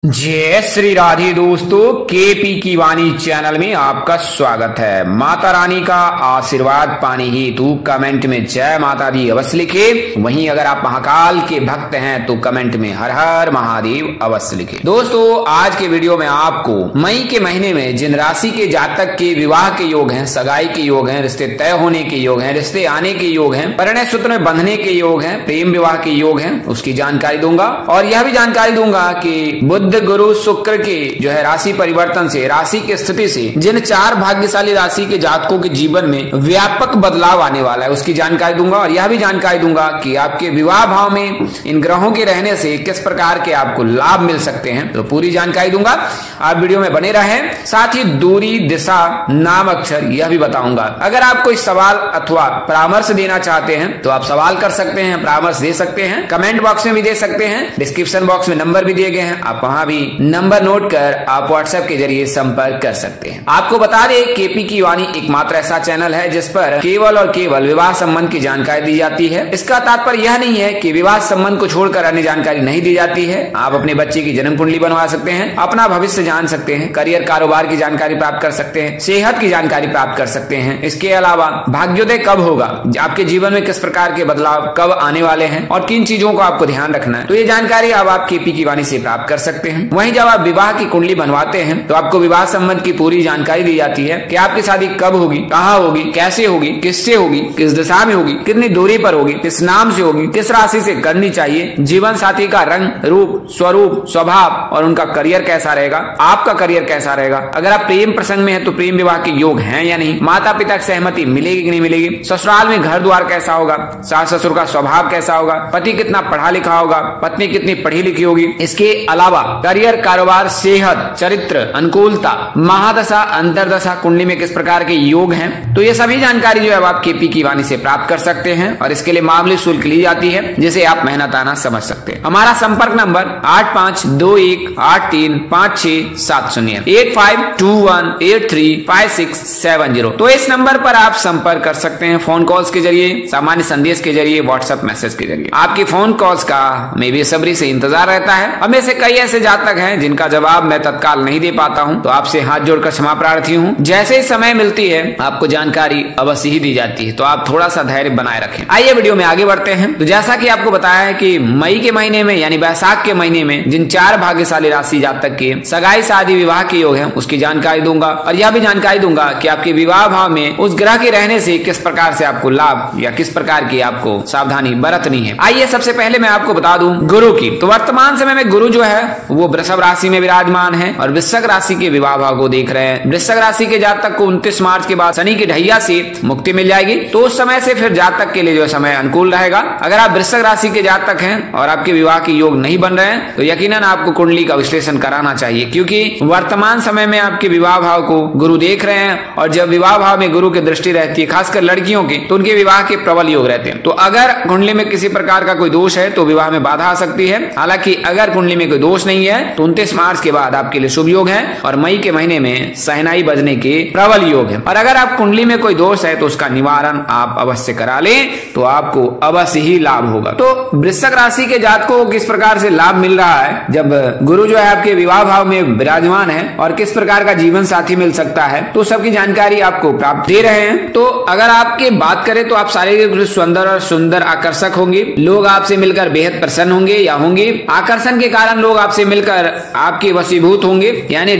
जय श्री राधे दोस्तों, केपी की वाणी चैनल में आपका स्वागत है। माता रानी का आशीर्वाद पाने हेतु कमेंट में जय माता दी अवश्य लिखे। वहीं अगर आप महाकाल के भक्त हैं तो कमेंट में हर हर महादेव अवश्य लिखे। दोस्तों, आज के वीडियो में आपको मई के महीने में जिन राशि के जातक के विवाह के योग हैं, सगाई के योग हैं, रिश्ते तय होने के योग हैं, रिश्ते आने के योग हैं, परिणय सूत्र में बंधने के योग हैं, प्रेम विवाह के योग हैं, उसकी जानकारी दूंगा। और यह भी जानकारी दूंगा कि बुध गुरु शुक्र के जो है राशि परिवर्तन से, राशि की स्थिति से जिन 4 भाग्यशाली राशि के जातकों के जीवन में व्यापक बदलाव आने वाला है, उसकी जानकारी दूंगा। और यह भी जानकारी दूंगा कि आपके विवाह भाव में इन ग्रहों के रहने से किस प्रकार के आपको लाभ मिल सकते हैं, तो पूरी जानकारी दूंगा। आप वीडियो में बने रहें। साथ ही दूरी, दिशा, नाम, अक्षर यह भी बताऊंगा। अगर आप कोई सवाल अथवा परामर्श देना चाहते हैं तो आप सवाल कर सकते हैं, परामर्श दे सकते हैं, कमेंट बॉक्स में भी दे सकते हैं, डिस्क्रिप्शन बॉक्स में नंबर भी दिए गए हैं, आप वहां भी नंबर नोट कर आप व्हाट्सएप के जरिए संपर्क कर सकते हैं। आपको बता दें, केपी की वाणी एकमात्र ऐसा चैनल है जिस पर केवल और केवल विवाह संबंध की जानकारी दी जाती है। इसका तात्पर्य यह नहीं है कि विवाह संबंध को छोड़कर अन्य जानकारी नहीं दी जाती है। आप अपने बच्चे की जन्म कुंडली बनवा सकते हैं, अपना भविष्य जान सकते हैं, करियर कारोबार की जानकारी प्राप्त कर सकते हैं, सेहत की जानकारी प्राप्त कर सकते हैं। इसके अलावा भाग्योदय कब होगा, आपके जीवन में किस प्रकार के बदलाव कब आने वाले हैं और किन चीजों को आपको ध्यान रखना है, तो ये जानकारी अब आप केपी की वाणी से प्राप्त कर सकते हैं। वहीं जब आप विवाह की कुंडली बनवाते हैं तो आपको विवाह संबंध की पूरी जानकारी दी जाती है कि आपकी शादी कब होगी, कहाँ होगी, कैसे होगी, किससे होगी, किस दिशा में होगी, कितनी दूरी पर होगी, किस नाम से होगी, किस राशि से करनी चाहिए, जीवन साथी का रंग, रूप, स्वरूप, स्वभाव और उनका करियर कैसा रहेगा, आपका करियर कैसा रहेगा, अगर आप प्रेम प्रसंग में है तो प्रेम विवाह के योग हैं या नहीं, माता पिता की सहमति मिलेगी कि नहीं मिलेगी, ससुराल में घर द्वार कैसा होगा, सास ससुर का स्वभाव कैसा होगा, पति कितना पढ़ा लिखा होगा, पत्नी कितनी पढ़ी लिखी होगी। इसके अलावा करियर, कारोबार, सेहत, चरित्र, अनुकूलता, महादशा, अंतरदशा, कुंडली में किस प्रकार के योग हैं, तो ये सभी जानकारी जो है आप केपी की वाणी से प्राप्त कर सकते हैं। और इसके लिए मामूली शुल्क ली जाती है, जिसे आप मेहनताना समझ सकते हैं। हमारा संपर्क नंबर 8521835670 8521835670। तो इस नंबर पर आप संपर्क कर सकते हैं, फोन कॉल्स के जरिए, सामान्य संदेश के जरिए, व्हाट्सएप मैसेज के जरिए। आपकी फोन कॉल्स का मैं बेसब्री से इंतजार रहता है। अब में से कई ऐसे जातक हैं जिनका जवाब मैं तत्काल नहीं दे पाता हूं, तो आपसे हाथ जोड़कर क्षमा प्रार्थी हूं। जैसे ही समय मिलती है आपको जानकारी अवश्य ही दी जाती है, तो आप थोड़ा सा धैर्य बनाए रखें। आइए वीडियो में आगे बढ़ते हैं। तो जैसा कि आपको बताया है कि मई के महीने में यानी वैशाख के महीने में जिन 4 भाग्यशाली राशि जातक के सगाई, शादी, विवाह के योग हैं, उसकी जानकारी दूंगा। और यह भी जानकारी दूंगा कि आपके विवाह भाव में उस ग्रह के रहने से किस प्रकार से आपको लाभ या किस प्रकार की आपको सावधानी बरतनी है। आइए सबसे पहले मैं आपको बता दूं गुरु की। तो वर्तमान समय में गुरु जो है वो वृषभ राशि में विराजमान है और वृश्चिक राशि के विवाह भाव को देख रहे हैं। वृश्चिक राशि के जातक को 29 मार्च के बाद शनि की ढैया से मुक्ति मिल जाएगी, तो उस समय से फिर जातक के लिए जो समय अनुकूल रहेगा। अगर आप वृश्चिक राशि के जातक हैं और आपके विवाह के योग नहीं बन रहे हैं तो यकीनन आपको कुंडली का विश्लेषण कराना चाहिए, क्योंकि वर्तमान समय में आपके विवाह भाव को गुरु देख रहे हैं। और जब विवाह भाव में गुरु की दृष्टि रहती है, खासकर लड़कियों की, तो उनके विवाह के प्रबल योग रहते हैं। तो अगर कुंडली में किसी प्रकार का कोई दोष है तो विवाह में बाधा आ सकती है। हालांकि अगर कुंडली में कोई दोष नहीं है तो 29 मार्च के बाद आपके लिए शुभ योग है और मई के महीने में सहनाई बजने के प्रबल योग है। और अगर आप कुंडली में कोई दोष है तो उसका निवारण आप अवश्य करा लें, तो आपको अवश्य ही लाभ होगा। तो वृश्चिक राशि के जातकों को किस प्रकार से लाभ मिल रहा है जब गुरु जो है आपके विवाह भाव में विराजमान है, और किस प्रकार का जीवन साथी मिल सकता है, तो सबकी जानकारी आपको प्राप्त दे रहे हैं। तो अगर आपके बात करें तो आप शारीरिक रूप से सुंदर आकर्षक होंगे, लोग आपसे मिलकर बेहद प्रसन्न होंगे या होंगे। आकर्षण के कारण लोग आपसे मिलकर आपके वशीभूत होंगे, यानी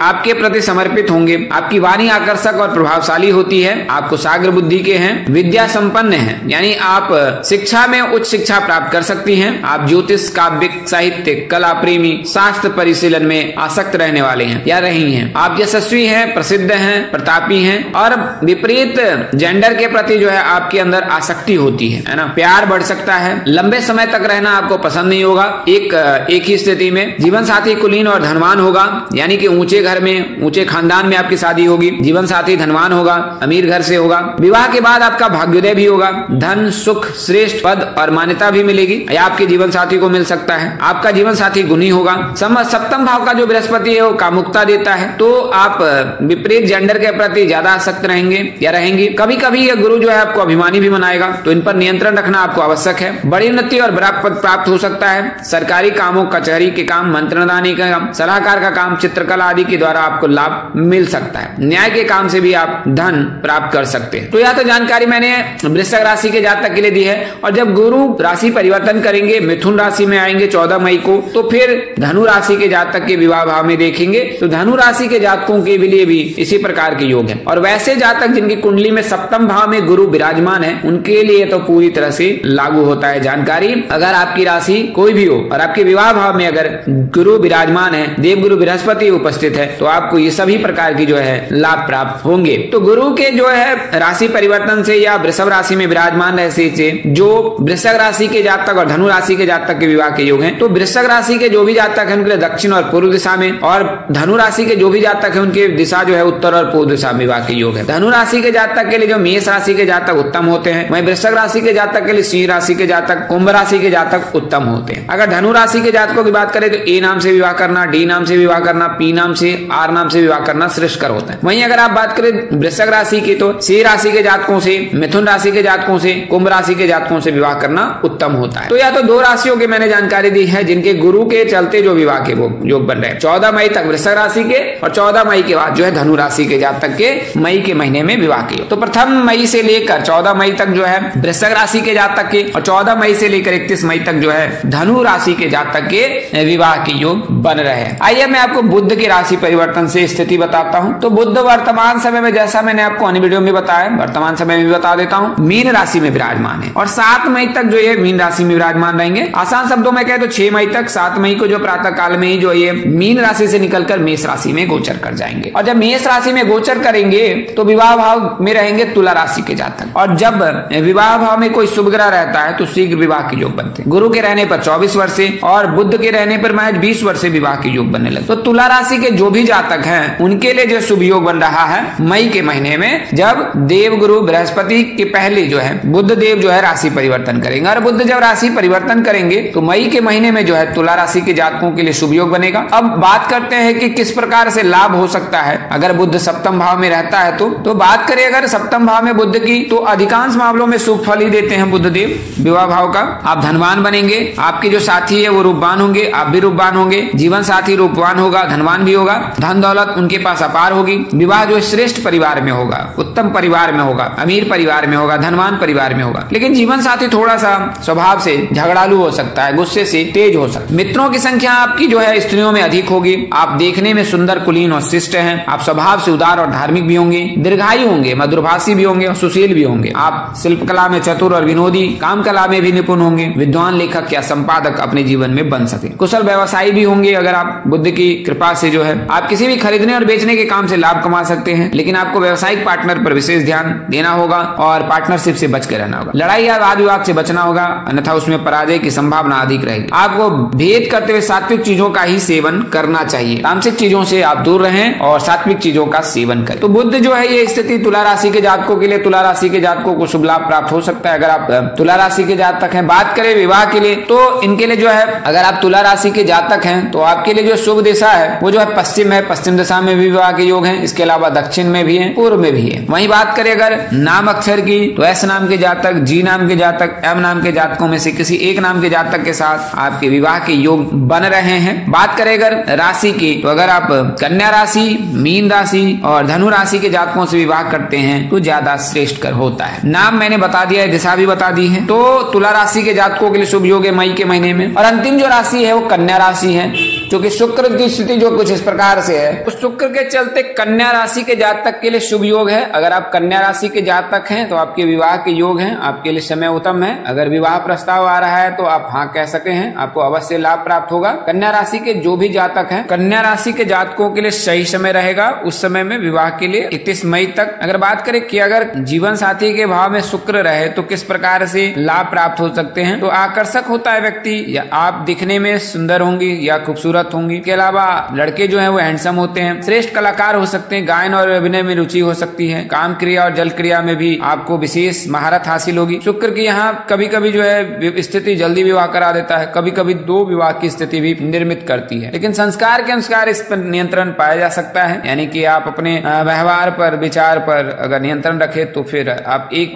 आपके प्रति समर्पित होंगे। आपकी वाणी आकर्षक और प्रभावशाली होती है। आपको साग्र बुद्धि के हैं, विद्या संपन्न हैं, यानी आप शिक्षा में उच्च शिक्षा प्राप्त कर सकती हैं। आप ज्योतिष, काव्य, साहित्य, कला प्रेमी, शास्त्र परिशीलन में आसक्त रहने वाले हैं या रही हैं। आप यशस्वी हैं, प्रसिद्ध हैं, प्रतापी हैं और विपरीत जेंडर के प्रति जो है आपके अंदर आसक्ति होती है ना। प्यार बढ़ सकता है, लंबे समय तक रहना आपको पसंद नहीं होगा। एक ही स्थिति में जीवन साथी कुलीन और धनवान होगा, यानी कि ऊंचे घर में, ऊंचे खानदान में आपकी शादी होगी। जीवन साथी धनवान होगा, अमीर घर से होगा। विवाह के बाद आपका भाग्योदय भी होगा, धन, सुख, श्रेष्ठ पद और मान्यता भी मिलेगी या आपके जीवन साथी को मिल सकता है। आपका जीवन साथी गुणी होगा। सप्तम भाव का जो बृहस्पति है वो कामुकता देता है, तो आप विपरीत जेंडर के प्रति ज्यादा आसक्त रहेंगे या रहेंगी। कभी कभी यह गुरु जो है आपको अभिमानी भी बनाएगा, तो इन पर नियंत्रण रखना आपको आवश्यक है। बड़ी उन्नति और बड़ा पद प्राप्त हो सकता है। सरकारी कामों, कचहरी के काम काम, मंत्रदानी का काम, सलाहकार का काम, चित्रकला आदि के द्वारा आपको लाभ मिल सकता है। न्याय के काम से भी आप धन प्राप्त कर सकते हैं। तो यह तो जानकारी मैंने वृश्चिक राशि के जातक के लिए दी है। और जब गुरु राशि परिवर्तन करेंगे, मिथुन राशि में आएंगे 14 मई को, तो फिर धनु राशि के जातक के विवाह भाव में देखेंगे तो धनु राशि के जातकों के लिए भी इसी प्रकार के योग है। और वैसे जातक जिनकी कुंडली में सप्तम भाव में गुरु विराजमान है, उनके लिए तो पूरी तरह से लागू होता है जानकारी। अगर आपकी राशि कोई भी हो और आपके विवाह भाव में अगर गुरु विराजमान है, देवगुरु बृहस्पति उपस्थित है, तो आपको ये सभी प्रकार की जो है लाभ प्राप्त होंगे। तो गुरु के जो है राशि परिवर्तन से या वृषभ राशि में विराजमान रहने से जो वृश्चिक राशि के जातक और धनु राशि के जातक के विवाह के योग हैं, तो वृश्चिक राशि के जो भी जातक हैं उनके लिए दक्षिण और पूर्व दिशा में, और धनु राशि के जो भी जातक हैं उनके दिशा जो है उत्तर और पूर्व दिशा में विवाह के योग है। धनु राशि के जातक के लिए जो मेष राशि के जातक उत्तम होते हैं, वहीं वृश्चिक राशि के जातक के लिए सिंह राशि के जातक, कुंभ राशि के जातक उत्तम होते हैं। अगर धनु राशि के जातकों की बात करें तो ए नाम से विवाह करना, डी नाम से विवाह करना, पी नाम से, आर नाम से विवाह करना श्रेष्ठकर होता है। वहीं अगर आप बात करें वृश्चिक राशि की तो सिंह राशि के जातकों से, मिथुन राशि के जातकों से, कुंभ राशि के जातकों से विवाह करना उत्तम होता है। तो या तो दो राशियों की मैंने जानकारी दी है जिनके गुरु के चलते जो विवाह के योग बन रहे हैं। 14 मई तक वृश्चिक राशि के और 14 मई के बाद जो है धनु राशि के जातक के मई के महीने में विवाह के योग। तो प्रथम मई से लेकर 14 मई तक जो है वृश्चिक राशि के जातक के और 14 मई से लेकर 31 मई तक जो है धनु राशि के जातक के विवाह के योग बन रहे हैं। आइए मैं आपको बुध की राशि परिवर्तन से स्थिति बताता हूँ। तो बुध वर्तमान समय में, जैसा मैंने आपको अन्य वीडियो में बताया, वर्तमान समय में भी बता देता हूँ, मीन राशि में विराजमान है और 7 मई तक जो ये मीन राशि में विराजमान रहेंगे। आसान शब्दों में कहे तो 6 मई तक, 7 मई को जो प्रातः काल में ही जो ये मीन राशि से निकलकर मेष राशि में गोचर कर जाएंगे। और जब मेष राशि में गोचर करेंगे तो विवाह भाव में रहेंगे तुला राशि के जातक। और जब विवाह भाव में कोई शुभ ग्रह रहता है तो शीघ्र विवाह के योग बनते हैं। गुरु के रहने पर 24 वर्ष से और बुध के रहने पर महज 20 वर्ष से विवाह के योग बनने लगे। तो तुला राशि के जो भी जातक हैं उनके लिए जो शुभ योग बन रहा है मई के महीने में, जब देव गुरु बृहस्पति के पहले जो है बुध देव जो है राशि परिवर्तन करेंगे। और बुध जब राशि परिवर्तन करेंगे तो मई के महीने में जो है तुला राशि के जातकों के लिए शुभ योग बनेगा। अब बात करते हैं कि किस प्रकार से लाभ हो सकता है अगर बुध सप्तम भाव में रहता है तो बात करें अगर सप्तम भाव में बुध की, तो अधिकांश मामलों में शुभ फल ही देते हैं बुध देव विवाह भाव का। आप धनवान बनेंगे, आपके जो साथी है वो रूपवान होंगे, आप भी रूपवान होंगे, जीवन साथी रूपवान होगा, धनवान भी होगा, धन दौलत उनके पास अपार होगी। विवाह जो श्रेष्ठ परिवार में होगा, उत्तम परिवार में होगा, अमीर परिवार में होगा, धनवान परिवार में होगा। लेकिन जीवन साथी थोड़ा सा स्वभाव से झगड़ालू हो सकता है, गुस्से से तेज हो सकता है। मित्रों की संख्या आपकी जो है स्त्रियों में अधिक होगी। आप देखने में सुंदर, कुलीन और शिष्ट हैं। आप स्वभाव से उदार और धार्मिक भी होंगे, दीर्घायु होंगे, मधुरभाषी भी होंगे और सुशील भी होंगे। आप शिल्प कला में चतुर और विनोदी, काम कला में भी निपुण होंगे, विद्वान, लेखक या संपादक अपने जीवन में बन सके। कुशल व्यवसायी भी होंगे अगर आप बुध की कृपा से जो है आप किसी भी खरीदने और बेचने के काम से लाभ कमा सकते हैं। लेकिन आपको व्यावसायिक पार्टनर पर विशेष ध्यान देना होगा और पार्टनरशिप से बच के रहना होगा। लड़ाई या वाद विवाद से बचना होगा, अन्यथा उसमें पराजय की संभावना अधिक रहेगी। आपको भेद करते हुए सात्विक चीजों का ही सेवन करना चाहिए। तामसिक चीजों से आप दूर रहें और सात्विक चीजों का सेवन करें। तो बुध जो है ये स्थिति तुला राशि के जातकों के लिए, तुला राशि के जातकों को शुभ लाभ प्राप्त हो सकता है अगर आप तुला राशि के जातक हैं। बात करें विवाह के लिए तो इनके लिए जो है अगर आप तुला राशि के जातक हैं तो आपके लिए जो शुभ दिशा है वो जो है पश्चिम है। पश्चिम दिशा में भी विवाह के योग हैं, इसके अलावा दक्षिण में भी है, पूर्व में भी है। वहीं बात करें अगर नाम अक्षर की तो एस नाम के जातक, जी नाम के जातक, एम नाम के जातकों में से किसी एक नाम के जातक के साथ आपके विवाह के योग बन रहे हैं। बात करें अगर राशि की तो अगर आप कन्या राशि, मीन राशि और धनु राशि के जातकों से विवाह करते हैं तो ज्यादा श्रेष्ठकर होता है। नाम मैंने बता दिया है, दिशा भी बता दी है। तो तुला राशि के जातकों के लिए शुभ योग है मई के महीने में। और अंतिम जो राशि है वो कन्या राशि है, जो कि शुक्र की स्थिति जो कुछ इस प्रकार से है। उस शुक्र के चलते कन्या राशि के जातक के लिए शुभ योग है। अगर आप कन्या राशि के जातक हैं तो आपके विवाह के योग हैं, आपके लिए समय उत्तम है। अगर विवाह प्रस्ताव आ रहा है तो आप हाँ कह सके हैं, आपको अवश्य लाभ प्राप्त होगा। कन्या राशि के जो भी जातक हैं, कन्या राशि के जातकों के लिए सही समय रहेगा उस समय में विवाह के लिए 31 मई तक। अगर बात करें कि अगर जीवन साथी के भाव में शुक्र रहे तो किस प्रकार से लाभ प्राप्त हो सकते हैं, तो आकर्षक होता है व्यक्ति, या आप दिखने में सुंदर होंगी या खूबसूरत होंगी। इसके अलावा लड़के जो है वो हैंडसम होते हैं, श्रेष्ठ कलाकार हो सकते हैं, गायन और अभिनय में रुचि हो सकती है, काम क्रिया और जल क्रिया में भी आपको विशेष महारत हासिल होगी। शुक्र की यहाँ कभी कभी जो है स्थिति जल्दी विवाह करा देता है, कभी कभी 2 विवाह की स्थिति भी निर्मित करती है। लेकिन संस्कार के अनुसार इस पर नियंत्रण पाया जा सकता है, यानी कि आप अपने व्यवहार पर, विचार पर अगर नियंत्रण रखे तो फिर आप एक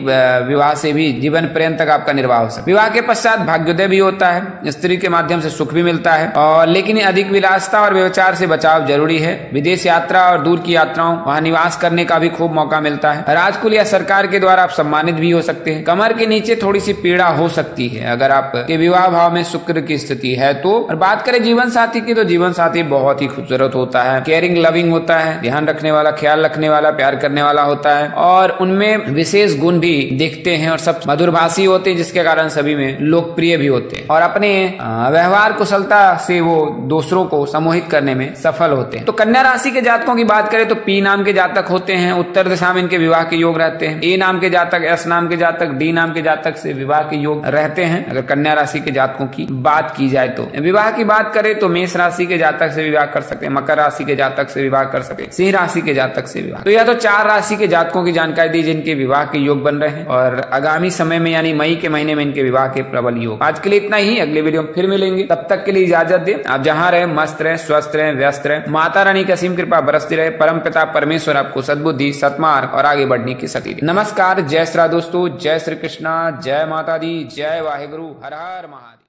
विवाह से भी जीवन पर्यंत तक आपका निर्वाह हो सकता है। विवाह के पश्चात भाग्योदय भी होता है, स्त्री के माध्यम से सुख भी मिलता है। और लेकिन अधिक विलासिता और व्यभिचार से बचाव जरूरी है। विदेश यात्रा और दूर की यात्राओं, वहाँ निवास करने का भी खूब मौका मिलता है। राजकुल या सरकार के द्वारा आप सम्मानित भी हो सकते हैं। कमर के नीचे थोड़ी सी पीड़ा हो सकती है अगर आपके विवाह भाव में शुक्र की स्थिति है तो। और बात करें जीवन साथी की, तो जीवन साथी बहुत ही खूबसूरत होता है, केयरिंग लविंग होता है, ध्यान रखने वाला, ख्याल रखने वाला, प्यार करने वाला होता है और उनमें विशेष गुण भी दिखते हैं और सब मधुरभाषी होते हैं, जिसके कारण सभी में लोकप्रिय भी होते हैं और अपने व्यवहार कुशलता से वो दूसरों को सम्मोहित करने में सफल होते हैं। तो कन्या राशि के जातकों की बात करें तो पी नाम के जातक होते हैं, उत्तर दिशा में इनके विवाह के योग रहते हैं। ए नाम के जातक, एस नाम के जातक, डी नाम के जातक से विवाह के योग रहते हैं। अगर कन्या राशि के जातकों की बात की जाए तो विवाह की बात करें तो मेष राशि के जातक से विवाह कर सकते हैं, मकर राशि के जातक से विवाह कर सकते हैं, सिंह राशि के जातक से विवाह। तो यह तो 4 राशि के जातकों की जानकारी दी जिनके विवाह के योग बन रहे हैं और आगामी समय में यानी मई के महीने में इनके विवाह के प्रबल योग। आज के लिए इतना ही, अगले वीडियो में फिर मिलेंगे, तब तक के लिए इजाजत दें। आप जहां रहे मस्त रहे, स्वस्थ रहे, व्यस्त रहे, माता रानी की असीम कृपा बरसती रहे, परम पिता परमेश्वर आपको सद्बुद्धि, सत्मार्ग और आगे बढ़ने की शक्ति दे। नमस्कार, जय श्री राम दोस्तों, जय श्री कृष्णा, जय माता दी, जय वाहेगुरु, हर हर महादेव।